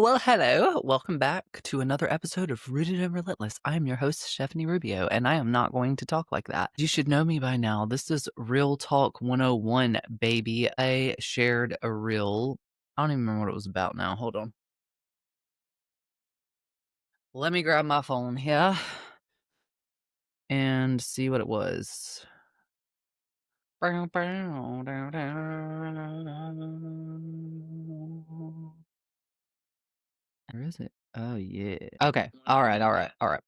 Well, hello. Welcome back to another episode of Rooted and Relentless. I am your host, Stephanie Rubio, and I am not going to talk like that. You should know me by now. This is Real Talk 101, baby. I shared a reel. I don't even remember what it was about now. Hold on. Let me grab my phone here and see what it was. Where is it? Oh, yeah. Okay. All right.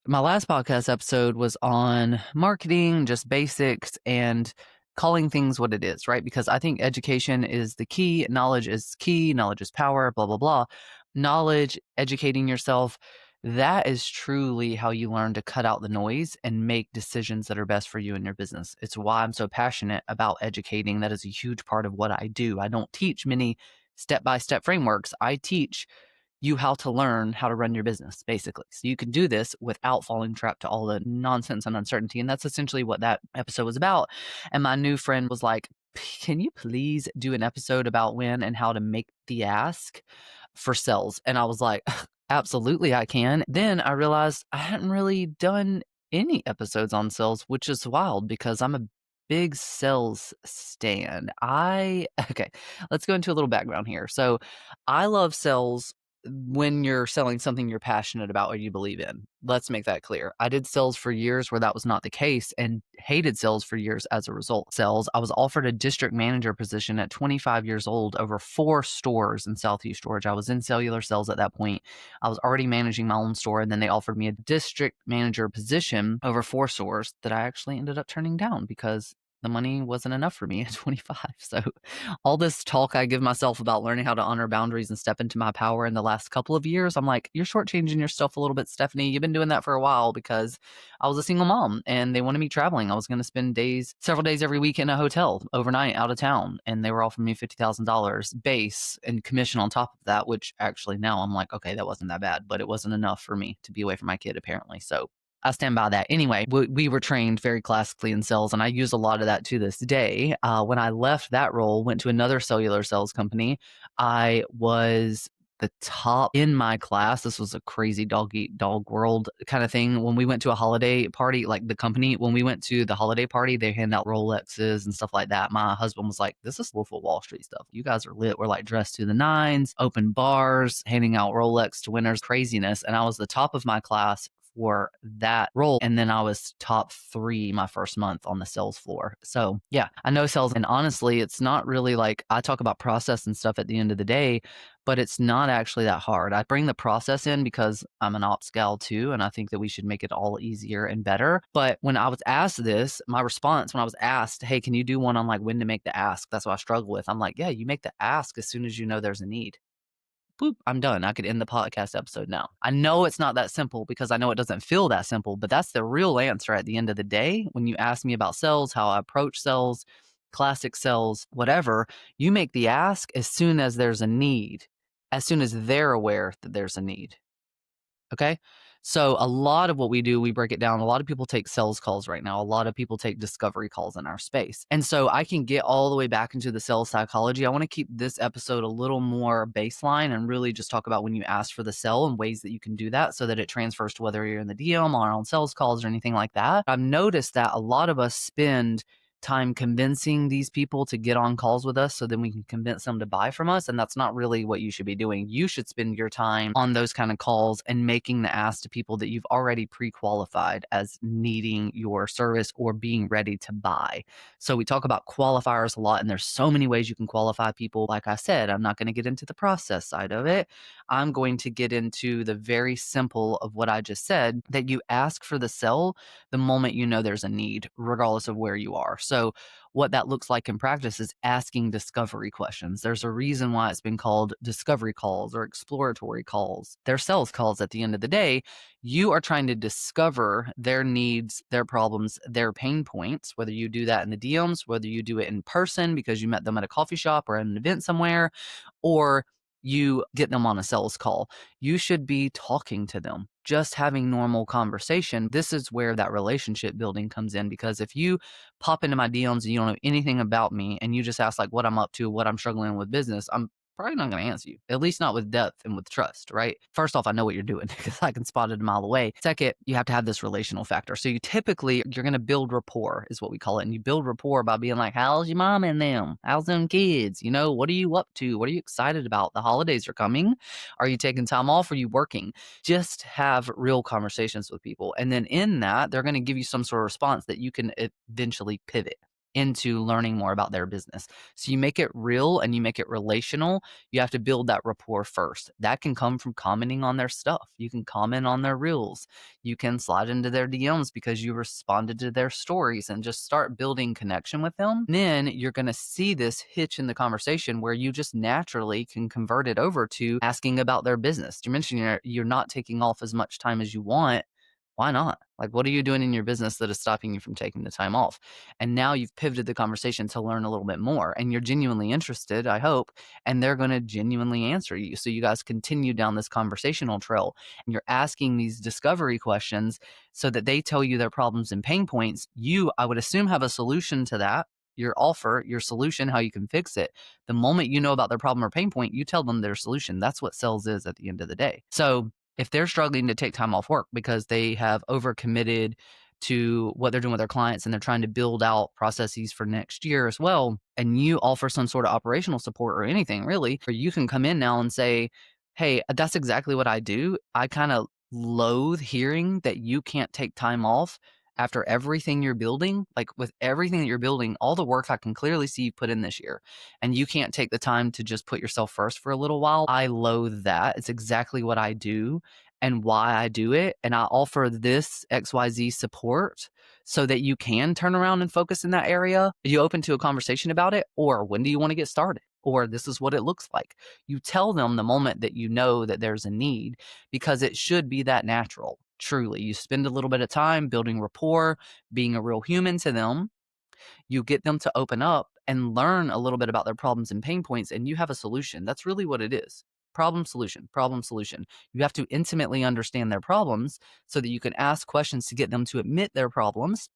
My last podcast episode was on marketing, just basics, and calling things what it is, right? Because I think education is the key. Knowledge is key. Knowledge is power, blah, blah, blah. Knowledge, educating yourself, that is truly how you learn to cut out the noise and make decisions that are best for you and your business. It's why I'm so passionate about educating. That is a huge part of what I do. I don't teach many step-by-step frameworks. I teach you how to learn how to run your business, basically. So you can do this without falling trapped to all the nonsense and uncertainty. And that's essentially what that episode was about. And my new friend was like, can you please do an episode about when and how to make the ask for sales? And I was like, absolutely, I can. Then I realized I hadn't really done any episodes on sales, which is wild because I'm a big sales stan. Okay, let's go into a little background here. So I love sales when you're selling something you're passionate about or you believe in. Let's make that clear. I did sales for years where that was not the case and hated sales for years as a result. Sales, I was offered a district manager position at 25 years old over 4 stores in Southeast Georgia. I was in cellular sales at that point. I was already managing my own store, and then they offered me a district manager position over 4 stores that I actually ended up turning down because the money wasn't enough for me at 25. So all this talk I give myself about learning how to honor boundaries and step into my power in the last couple of years, I'm like, you're shortchanging yourself a little bit, Stephanie. You've been doing that for a while because I was a single mom and they wanted me traveling. I was going to spend several days every week in a hotel overnight out of town. And they were offering me $50,000 base and commission on top of that, which actually now I'm like, okay, that wasn't that bad, but it wasn't enough for me to be away from my kid, apparently. So I stand by that. Anyway, we were trained very classically in sales, and I use a lot of that to this day. When I left that role, went to another cellular sales company, I was the top in my class. This was a crazy dog eat dog world kind of thing. When we went to a holiday party, like the company, when we went to the holiday party, they hand out Rolexes and stuff like that. My husband was like, this is Wolf of Wall Street stuff. You guys are lit. We're like dressed to the nines, open bars, handing out Rolex to winners, craziness. And I was the top of my class for that role. And then I was top 3 my first month on the sales floor. So yeah, I know sales. And honestly, it's not really like I talk about process and stuff at the end of the day, but it's not actually that hard. I bring the process in because I'm an ops gal too. And I think that we should make it all easier and better. But when I was asked this, my response when I was asked, hey, can you do one on like when to make the ask? That's what I struggle with. I'm like, yeah, you make the ask as soon as you know there's a need. Boop, I'm done. I could end the podcast episode now. I know it's not that simple because I know it doesn't feel that simple, but that's the real answer at the end of the day. When you ask me about sales, how I approach sales, classic sales, whatever, you make the ask as soon as there's a need, as soon as they're aware that there's a need. Okay. So a lot of what we do, we break it down. A lot of people take sales calls right now. A lot of people take discovery calls in our space. And so I can get all the way back into the sales psychology. I want to keep this episode a little more baseline and really just talk about when you ask for the sell and ways that you can do that so that it transfers to whether you're in the DM or on sales calls or anything like that. I've noticed that a lot of us spend time convincing these people to get on calls with us so then we can convince them to buy from us. And that's not really what you should be doing. You should spend your time on those kind of calls and making the ask to people that you've already pre-qualified as needing your service or being ready to buy. So we talk about qualifiers a lot, and there's so many ways you can qualify people. Like I said, I'm not going to get into the process side of it. I'm going to get into the very simple of what I just said, that you ask for the sell the moment you know there's a need, regardless of where you are. So what that looks like in practice is asking discovery questions. There's a reason why it's been called discovery calls or exploratory calls. They're sales calls at the end of the day. You are trying to discover their needs, their problems, their pain points, whether you do that in the DMs, whether you do it in person because you met them at a coffee shop or at an event somewhere, or you get them on a sales call. You should be talking to them, just having normal conversation. This is where that relationship building comes in, because if you pop into my DMs and you don't know anything about me and you just ask like what I'm up to, what I'm struggling with business, I'm probably not going to answer you, at least not with depth and with trust, right? First off, I know what you're doing because I can spot it a mile away. Second, you have to have this relational factor. So you're going to build rapport is what we call it. And you build rapport by being like, how's your mom and them? How's them kids? What are you up to? What are you excited about? The holidays are coming. Are you taking time off? Are you working? Just have real conversations with people. And then in that, they're going to give you some sort of response that you can eventually pivot into learning more about their business. So you make it real and you make it relational. You have to build that rapport first. That can come from commenting on their stuff. You can comment on their reels. You can slide into their DMs because you responded to their stories and just start building connection with them. Then you're going to see this hitch in the conversation where you just naturally can convert it over to asking about their business. You mentioned you're not taking off as much time as you want. Why not? Like, what are you doing in your business that is stopping you from taking the time off? And now you've pivoted the conversation to learn a little bit more, and you're genuinely interested, I hope, and they're going to genuinely answer you. So you guys continue down this conversational trail, and you're asking these discovery questions so that they tell you their problems and pain points. You, I would assume, have a solution to that. Your offer, your solution, how you can fix it. The moment you know about their problem or pain point, you tell them their solution. That's what sales is at the end of the day. So if they're struggling to take time off work because they have overcommitted to what they're doing with their clients and they're trying to build out processes for next year as well, and you offer some sort of operational support or anything really, or you can come in now and say, hey, that's exactly what I do. I kind of loathe hearing that you can't take time off after everything you're building. Like with everything that you're building, all the work I can clearly see you put in this year, and you can't take the time to just put yourself first for a little while. I loathe that. It's exactly what I do and why I do it. And I offer this XYZ support so that you can turn around and focus in that area. Are you open to a conversation about it? Or when do you want to get started? Or this is what it looks like. You tell them the moment that you know that there's a need, because it should be that natural. Truly, you spend a little bit of time building rapport, being a real human to them. You get them to open up and learn a little bit about their problems and pain points, and you have a solution. That's really what it is. Problem, solution, problem, solution. You have to intimately understand their problems so that you can ask questions to get them to admit their problems.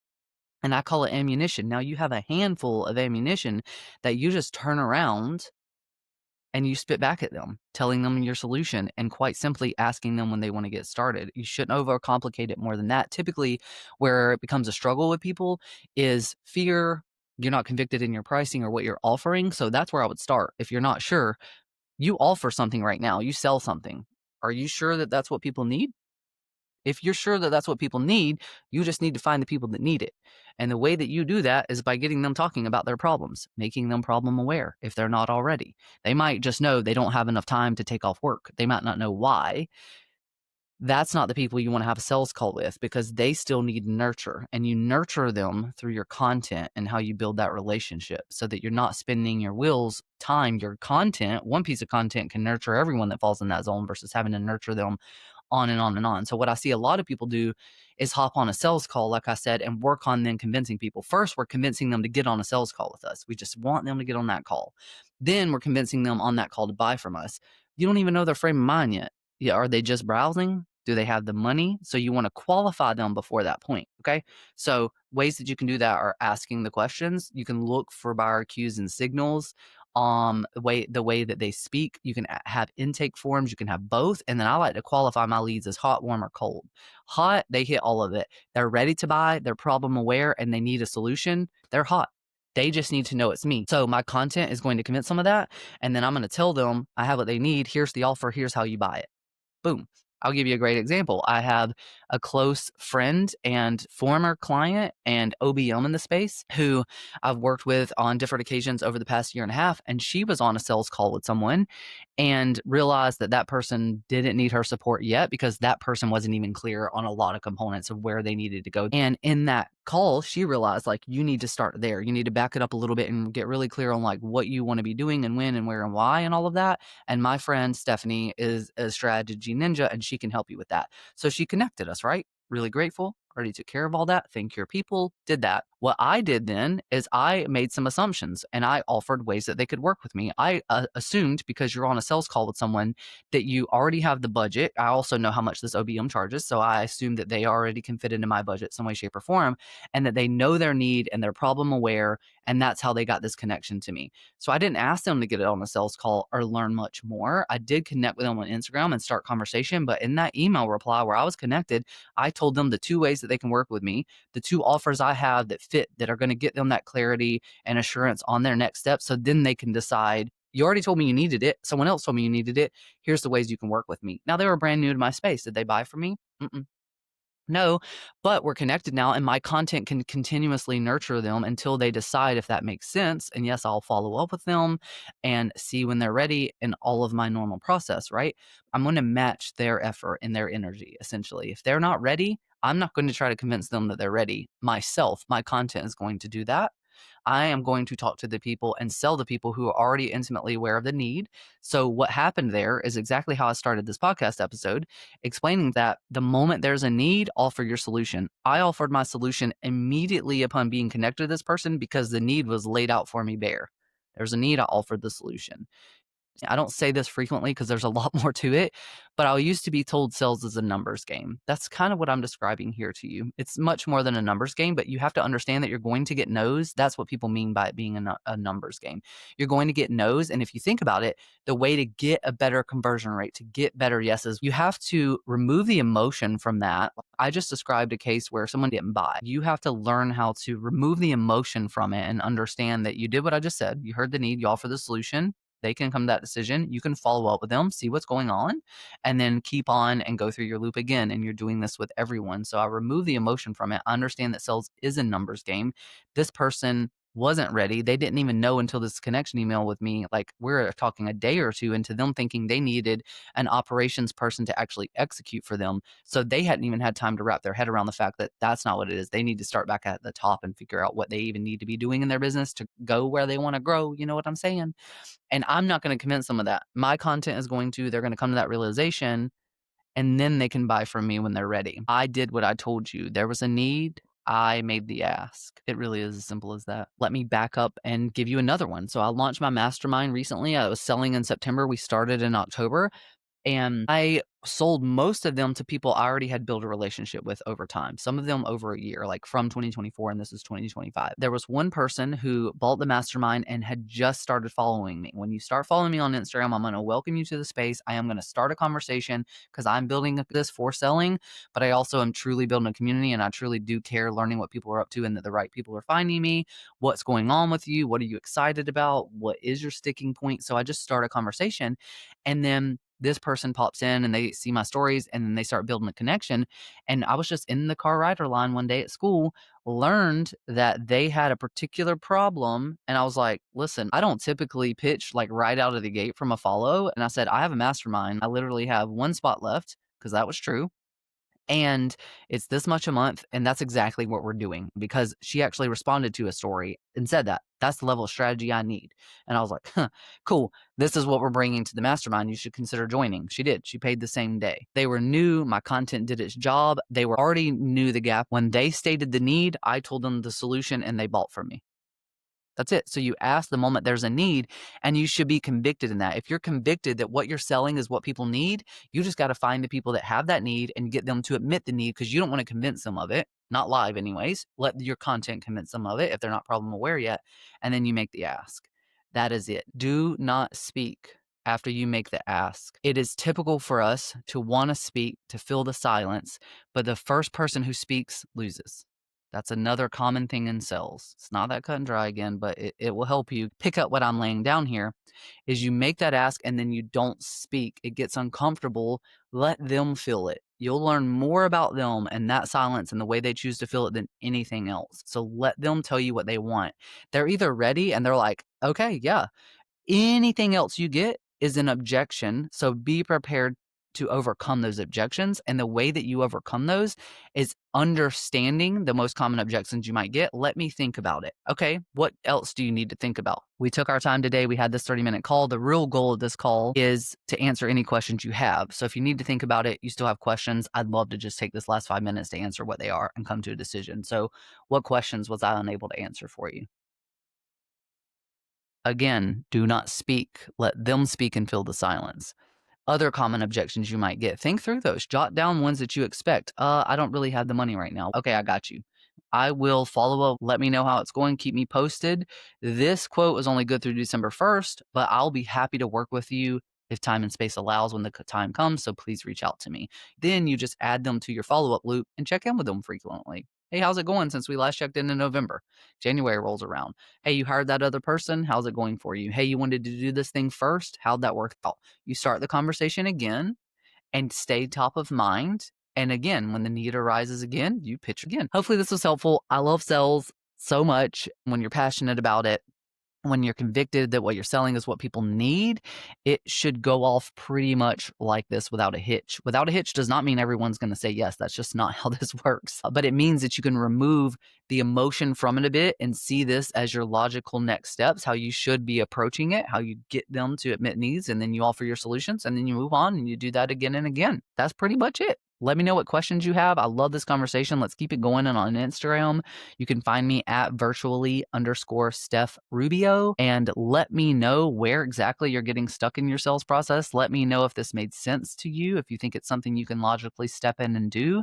And I call it ammunition. Now you have a handful of ammunition that you just turn around and you spit back at them, telling them your solution and quite simply asking them when they want to get started. You shouldn't overcomplicate it more than that. Typically, where it becomes a struggle with people is fear. You're not convicted in your pricing or what you're offering. So that's where I would start. If you're not sure, you offer something right now, you sell something. Are you sure that that's what people need? If you're sure that that's what people need, you just need to find the people that need it. And the way that you do that is by getting them talking about their problems, making them problem aware if they're not already. They might just know they don't have enough time to take off work. They might not know why. That's not the people you want to have a sales call with, because they still need nurture, and you nurture them through your content and how you build that relationship so that you're not spinning your wheels time. Your content, one piece of content can nurture everyone that falls in that zone versus having to nurture them on and on and on. So what I see a lot of people do is hop on a sales call, like I said, and work on then convincing people. First, we're convincing them to get on a sales call with us. We just want them to get on that call. Then we're convincing them on that call to buy from us. You don't even know their frame of mind yet. Yeah, are they just browsing? Do they have the money? So you want to qualify them before that point. Okay. So ways that you can do that are asking the questions. You can look for buyer cues and signals. The way that they speak. You can have intake forms. You can have both. And then I like to qualify my leads as hot, warm, or cold. Hot, they hit all of it. They're ready to buy. They're problem aware and they need a solution. They're hot. They just need to know it's me. So my content is going to convince some of that. And then I'm going to tell them I have what they need. Here's the offer. Here's how you buy it. Boom. I'll give you a great example. I have a close friend and former client and OBM in the space who I've worked with on different occasions over the past year and a half. And she was on a sales call with someone and realized that that person didn't need her support yet because that person wasn't even clear on a lot of components of where they needed to go. And in that call, she realized like, you need to start there. You need to back it up a little bit and get really clear on like what you want to be doing and when and where and why and all of that. And my friend Stephanie is a strategy ninja and she can help you with that. So she connected us, right? Really grateful, already took care of all that. Thank your people, did that. What I did then is I made some assumptions and I offered ways that they could work with me. I assumed because you're on a sales call with someone that you already have the budget. I also know how much this OBM charges. So I assumed that they already can fit into my budget some way, shape, or form, and that they know their need and they're problem aware. And that's how they got this connection to me. So I didn't ask them to get it on a sales call or learn much more. I did connect with them on Instagram and start conversation. But in that email reply where I was connected, I told them the 2 ways that they can work with me, the 2 offers I have that fit, that are going to get them that clarity and assurance on their next step. So then they can decide, you already told me you needed it. Someone else told me you needed it. Here's the ways you can work with me. Now they were brand new to my space. Did they buy from me? Mm-mm. No, but we're connected now, and my content can continuously nurture them until they decide if that makes sense. And yes, I'll follow up with them and see when they're ready in all of my normal process, right? I'm going to match their effort and their energy, essentially. If they're not ready, I'm not going to try to convince them that they're ready. Myself, my content is going to do that. I am going to talk to the people and sell the people who are already intimately aware of the need. So, what happened there is exactly how I started this podcast episode, explaining that the moment there's a need, offer your solution. I offered my solution immediately upon being connected to this person because the need was laid out for me bare. There's a need, I offered the solution. I don't say this frequently because there's a lot more to it, but I used to be told sales is a numbers game. That's kind of what I'm describing here to you. It's much more than a numbers game, but you have to understand that you're going to get no's. That's what people mean by it being a numbers game. You're going to get no's. And if you think about it, the way to get a better conversion rate, to get better yeses, you have to remove the emotion from that. I just described a case where someone didn't buy. You have to learn how to remove the emotion from it and understand that you did what I just said. You heard the need, you offer the solution. They can come to that decision. You can follow up with them, see what's going on, and then keep on and go through your loop again. And you're doing this with everyone. So I remove the emotion from it. I understand that sales is a numbers game. This person wasn't ready. They didn't even know until this connection email with me. Like, we're talking a day or two into them thinking they needed an operations person to actually execute for them. So they hadn't even had time to wrap their head around the fact that that's not what it is. They need to start back at the top and figure out what they even need to be doing in their business to go where they want to grow. You know what I'm saying? And I'm not going to convince them of that. My content is they're going to come to that realization, and then they can buy from me when they're ready. I did what I told you. There was a need. I made the ask. It really is as simple as that. Let me back up and give you another one. So I launched my mastermind recently. I was selling in September. We started in October. And I sold most of them to people I already had built a relationship with over time. Some of them over a year, like from 2024, and this is 2025. There was one person who bought the mastermind and had just started following me. When you start following me on Instagram, I'm going to welcome you to the space. I am going to start a conversation because I'm building this for selling, but I also am truly building a community, and I truly do care learning what people are up to and that the right people are finding me. What's going on with you? What are you excited about? What is your sticking point? So I just start a conversation, and then this person pops in and they see my stories and then they start building a connection. And I was just in the car rider line one day at school, learned that they had a particular problem. And I was like, listen, I don't typically pitch like right out of the gate from a follow. And I said, I have a mastermind. I literally have one spot left because that was true. And it's this much a month. And that's exactly what we're doing, because she actually responded to a story and said that that's the level of strategy I need. And I was like, huh, cool. This is what we're bringing to the mastermind. You should consider joining. She did. She paid the same day. They were new. My content did its job. They were already knew the gap. When they stated the need, I told them the solution and they bought from me. That's it. So you ask the moment there's a need, and you should be convicted in that. If you're convicted that what you're selling is what people need, you just got to find the people that have that need and get them to admit the need, because you don't want to convince them of it. Not live anyways. Let your content convince them of it if they're not problem aware yet. And then you make the ask. That is it. Do not speak after you make the ask. It is typical for us to want to speak, to fill the silence, but the first person who speaks loses. That's another common thing in sales. It's not that cut and dry again, but it will help you pick up what I'm laying down here. Is you make that ask and then you don't speak. It gets uncomfortable. Let them feel it. You'll learn more about them and that silence and the way they choose to feel it than anything else. So let them tell you what they want. They're either ready and they're like, okay, yeah. Anything else you get is an objection. So be prepared to overcome those objections. And the way that you overcome those is understanding the most common objections you might get. Let me think about it. Okay, what else do you need to think about? We took our time today. We had this 30-minute call. The real goal of this call is to answer any questions you have. So if you need to think about it, you still have questions, I'd love to just take this last 5 minutes to answer what they are and come to a decision. So what questions was I unable to answer for you? Again, do not speak. Let them speak and fill the silence. Other common objections you might get, think through those. Jot down ones that you expect. I don't really have the money right now. Okay, I got you. I will follow up. Let me know how it's going. Keep me posted. This quote is only good through December 1st, but I'll be happy to work with you if time and space allows when the time comes. So please reach out to me. Then you just add them to your follow-up loop and check in with them frequently. Hey, how's it going since we last checked in November? January rolls around. Hey, you hired that other person? How's it going for you? Hey, you wanted to do this thing first? How'd that work out? You start the conversation again and stay top of mind. And again, when the need arises again, you pitch again. Hopefully this was helpful. I love sales so much. When you're passionate about it, when you're convicted that what you're selling is what people need, it should go off pretty much like this without a hitch. Without a hitch does not mean everyone's going to say yes. That's just not how this works. But it means that you can remove the emotion from it a bit and see this as your logical next steps, how you should be approaching it, how you get them to admit needs, and then you offer your solutions, and then you move on and you do that again and again. That's pretty much it. Let me know what questions you have. I love this conversation. Let's keep it going. And on Instagram, you can find me at virtually_Steph Rubio, and let me know where exactly you're getting stuck in your sales process. Let me know if this made sense to you, if you think it's something you can logically step in and do,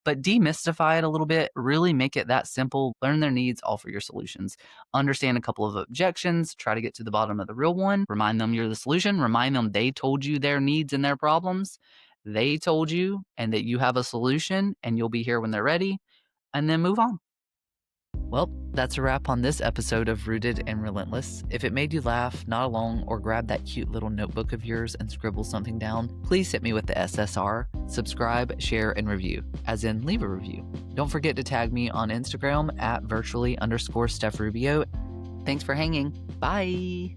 but demystify it a little bit, really make it that simple. Learn their needs, offer your solutions, understand a couple of objections, try to get to the bottom of the real one, remind them you're the solution, remind them they told you their needs and their problems. They told you and that you have a solution and you'll be here when they're ready, and then move on. Well, that's a wrap on this episode of Rooted and Relentless. If it made you laugh, nod along, or grab that cute little notebook of yours and scribble something down, please hit me with the SSR, subscribe, share, and review, as in leave a review. Don't forget to tag me on Instagram at virtually_Steph Rubio. Thanks for hanging. Bye.